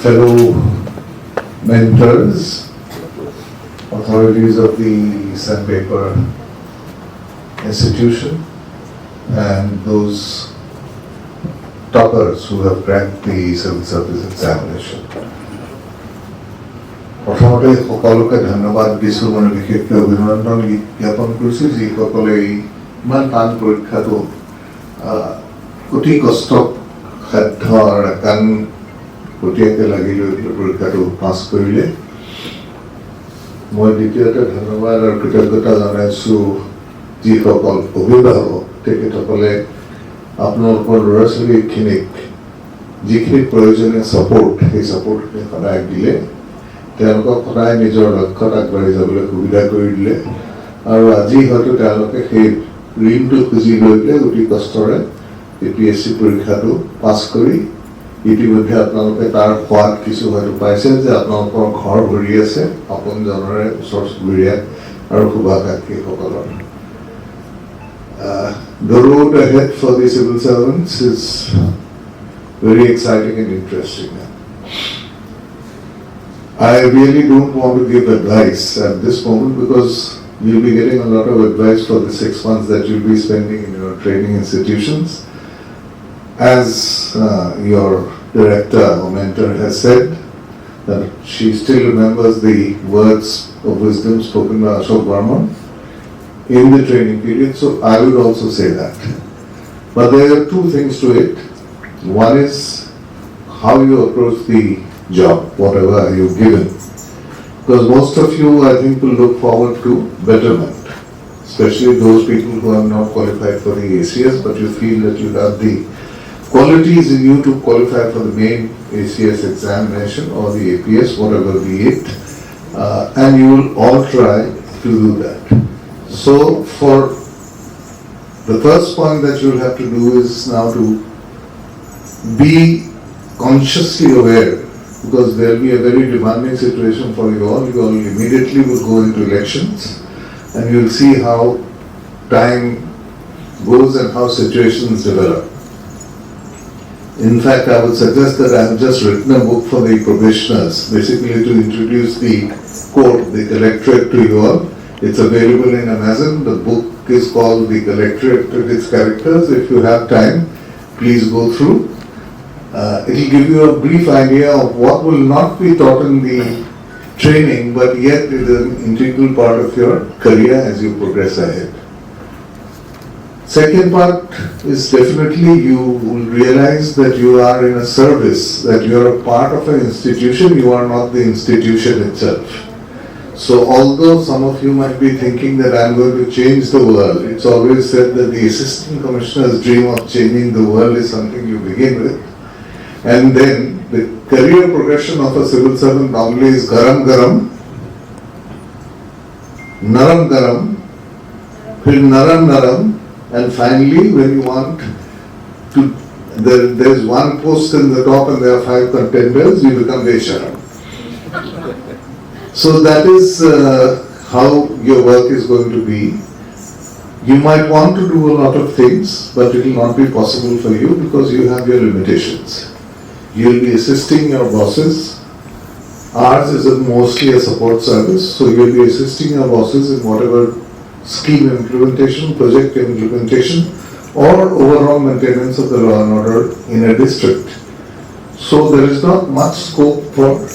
fellow mentors, authorities of the Sandpaper institution, and those toppers who have cracked the civil service examination. প্ৰথমতে সকলোকে ধন্যবাদ দিছোঁ, মানে বিশেষকৈ অভিনন্দন জ্ঞাপন কৰিছোঁ যিসকলে ইমান টান পৰীক্ষাটো অতি কষ্টসাধ্য একান গতিকে লাগি লৈ পৰীক্ষাটো পাছ কৰিলে। মই দ্বিতীয়তে ধন্যবাদ আৰু কৃতজ্ঞতা জনাইছোঁ যিসকল অভিভাৱক, তেখেতসকলে আপোনালোকৰ ল'ৰা ছোৱালীখিনিক যিখিনি প্ৰয়োজনীয় ছাপোৰ্ট, সেই ছাপোৰ্টখিনি সদায় দিলে, তেওঁলোকক সদায় নিজৰ লক্ষ্যত আগবাঢ়ি যাবলৈ সুবিধা কৰি দিলে, আৰু আজি হয়তো তেওঁলোকে সেই ঋণটো খুজি লৈ পেলাই অতি কষ্টৰে APSC পৰীক্ষাটো পাছ কৰি ইতিমধ্যে আপোনালোকে তাৰ সোৱাদ কিছু হয়তো পাইছে যে আপোনালোকৰ ঘৰ ভৰি আছে আপোনজনৰে, ওচৰ চুবুৰীয়া আৰু শুভাকাংক্ষীসকলৰ। The road ahead for the civil servants is very exciting and interesting. I really don't want to give advice at this moment because you'll be getting a lot of advice for the 6 months that you'll be spending in your training institutions. As your director or mentor has said, that she still remembers the words of wisdom spoken by Ashok Varman in the training period, so I would also say that. But there are two things to it. One is how you approach the job, whatever you're given. Because most of you, I think, will look forward to betterment, especially those people who are not qualified for the ACS, but you feel that you have the qualities in you to qualify for the main ACS examination or the APS, whatever be it, and you will all try to do that. So for the first point that you'll have to do is now to be consciously aware, because there will be a very demanding situation for you all. You all immediately will go into elections, and you will see how time goes and how situations develop. In fact, I would suggest that I have just written a book for the probationers, basically to introduce the code, the collectorate to you all. It's available in Amazon. The book is called The Collectorate with its Characters. If you have time, please go through. It will give you a brief idea of what will not be taught in the training, but yet it is an integral part of your career as you progress ahead. Second part is definitely you will realize that you are in a service, that you are a part of an institution, you are not the institution itself. So although some of you might be thinking that I'm going to change the world, it's always said that the assistant commissioner's dream of changing the world is something you begin with. And then the career progression of a civil servant normally is garam garam, naram garam, phir naram naram, and finally when you want to, there's one post in the top and there are 5 contenders, you become Vesharam. So that is how your work is going to be. You might want to do a lot of things, but it will not be possible for you because you have your limitations. You'll be assisting your bosses. Ours is mostly a support service, so you'll be assisting your bosses in whatever scheme implementation, project implementation, or overall maintenance of the law and order in a district. So there is not much scope for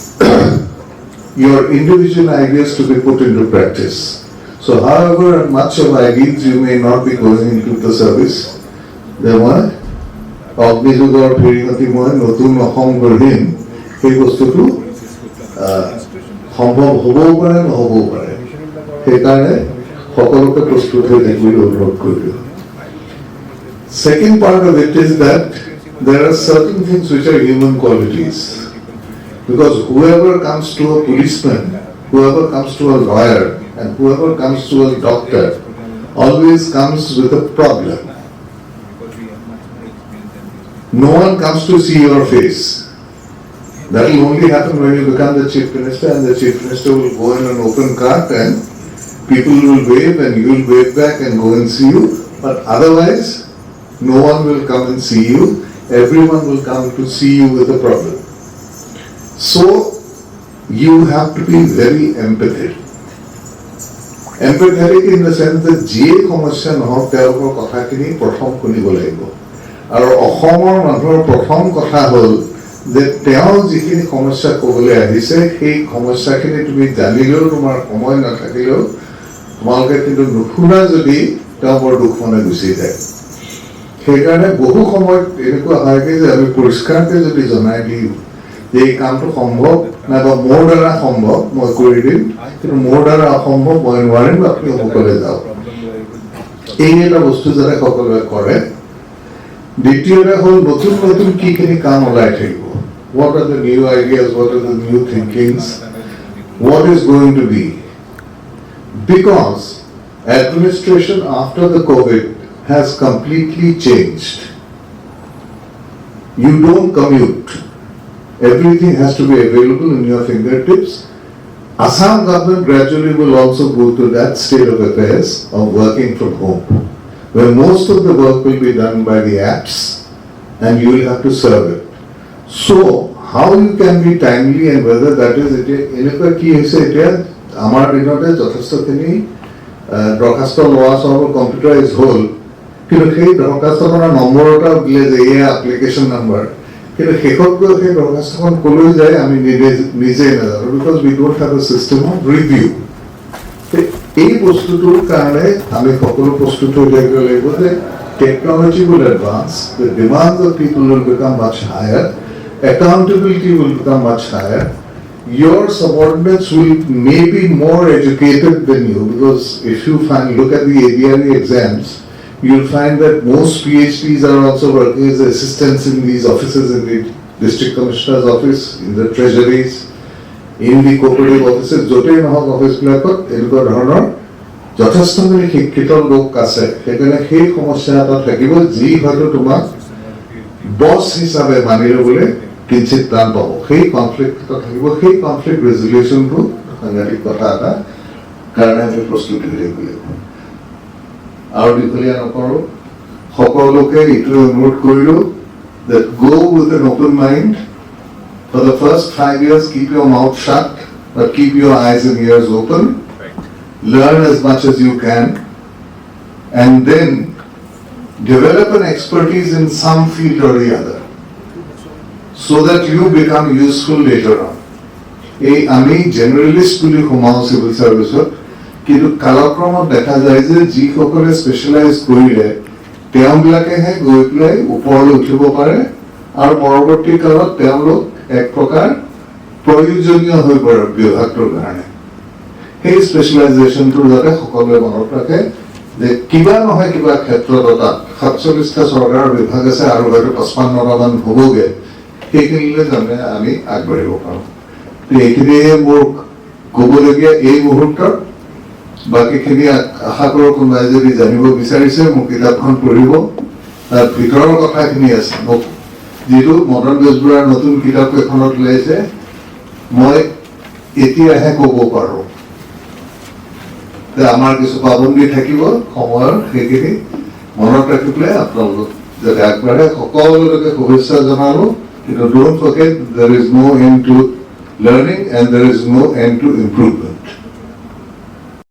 your individual ideas to be put into practice. So however much of ideas you may not be going into the service, there were অগ্নিযুগৰ ফেৰিঙতি মই নতুন অসম গঢ়িম, সেই বস্তুটো সম্ভৱ হ'বও পাৰে নহ'বও পাৰে, সেইকাৰণে সকলোকে প্ৰস্তুত হৈ থাকিবলৈ অনুৰোধ কৰিলোঁ। Second part of it is that there are certain things which are human qualities, because whoever comes to a policeman, whoever comes to a lawyer, and whoever comes to a doctor always comes with a problem. No one comes to see your face. That will only happen when you become the chief minister, and the chief minister will go in an open cart and people will wave and you will wave back and go and see you. But otherwise, no one will come and see you. Everyone will come to see you with a problem. So you have to be very empathetic. Empathetic in the sense that যিয়ে সমস্যা নহওক তেওঁলোকৰ কথাখিনি প্ৰথম শুনিব লাগিব আৰু অসমৰ মানুহৰ প্ৰথম কথা হ'ল যে তেওঁ যিখিনি সমস্যা ক'বলৈ আহিছে সেই সমস্যাখিনি তুমি জানিলেও তোমাৰ সময় নাথাকিলেও তোমালোকে কিন্তু নুশুনা যদি তেওঁ বৰ দুখ মনে গুচি যায় সেইকাৰণে বহু সময়ত এনেকুৱা হয়গৈ যে আমি পৰিষ্কাৰকৈ যদি জনাই দিওঁ যে এই কামটো সম্ভৱ নাইবা মোৰ দ্বাৰা সম্ভৱ মই কৰি দিম কিন্তু মোৰ দ্বাৰা অসম্ভৱ মই নোৱাৰিম আপুনি সকলোৱে যাওক এই এটা বস্তু যাতে সকলোৱে কৰে দ্বিতীয়তে হ'ল নতুন নতুন কিখিনি কাম ওলাই থাকিব what are the new ideas what are the new thinkings what is going to be because administration after the COVID has completely changed you don't commute everything has to be available in your fingertips. Assam government gradually will also go to that state of affairs of working from home, where most of the work will be done by the apps and you will have to serve it. So, how you can be timely and whether that is it, enekwa ki hoise etia amar dinote jotheshto khini dorkhasto loa sob computerized hol kintu sei dorkhasto kona number ota dile je ei application number কিন্তু শেষত গৈ সেই দৰখাস্তখন কলৈ যায় আমি নিজেই নাজানো because we don't have a system of review এই বস্তুটোৰ কাৰণে আমি সকলো প্ৰস্তুত হৈ থাকিব লাগিব যে technology will advance the demands of people will become much higher accountability will become much higher your subordinates will may be more educated than you because if you look at the ADRE exams you'll find that most PhDs are also working as assistants in these offices, in the district commissioner's office, in the treasuries, in the cooperative offices, jotei nohok office bilakot enukwa dhoroner jotheshto mani shikkito lok ase sekane sei সমস্যা এটা থাকিব যি হয়তো তোমাক বস হিচাপে মানি ল'বলৈ কিঞ্চিত টান পাব সেই কনফ্লিক্ট এটা থাকিব সেই কনফ্লিক্ট ৰেজুলেশ্যনটো সাংঘাতিক কথা এটা কাৰণে আমি প্ৰস্তুত হৈ থাকিব লাগিব আৰু দীঘলীয়া নকৰোঁ সকলোকে এইটো অনুৰোধ কৰিলোঁ that go with an open mind for the first 5 years keep your mouth shut but keep your eyes and ears open learn as much as you can and then develop an expertise in some field or the other so that you become useful later on এই আমি জেনাৰেলিষ্ট বুলি সোমাওঁ civil চাৰ্ভিচত কিন্তু কালক্ৰমত দেখা যায় যে যিসকলে specialise কৰিলে তেওঁবিলাকেহে গৈ পেলাই ওপৰলৈ উঠিব পাৰে আৰু পৰৱৰ্তী কালত তেওঁলোক এক প্ৰকাৰ প্ৰয়োজনীয় হৈ পৰে বিভাগটোৰ কাৰণে সেই স্পেচিয়েলাইজেশ্যনটোৰ যাতে সকলোৱে মনত ৰাখে যে কিবা নহয় কিবা ক্ষেত্ৰত তাত 47টা চৰকাৰৰ বিভাগ আছে আৰু হয়তো 55টামান হ'বগৈ সেইখিনিলৈ যাতে আমি আগবাঢ়িব পাৰোঁ এইখিনিয়ে মোৰ ক'বলগীয়া এই মুহূৰ্তত বাকীখিনি আশা কৰোঁ কোনোবাই যদি জানিব বিচাৰিছে মোৰ কিতাপখন পঢ়িব তাৰ ভিতৰৰ কথাখিনি আছে মোক যিটো মদন বেজবৰুৱাৰ নতুন কিতাপ এখনত ওলাইছে মই এতিয়াহে ক'ব পাৰোঁ যে আমাৰ কিছু পাবন্দী থাকিব সময়ৰ সেইখিনি মনত ৰাখি পেলাই আপোনালোক যাতে আগবাঢ়ে সকলোকে শুভেচ্ছা জনালোঁ কিন্তু don't forget there is no end to learning and there is no end to improvement.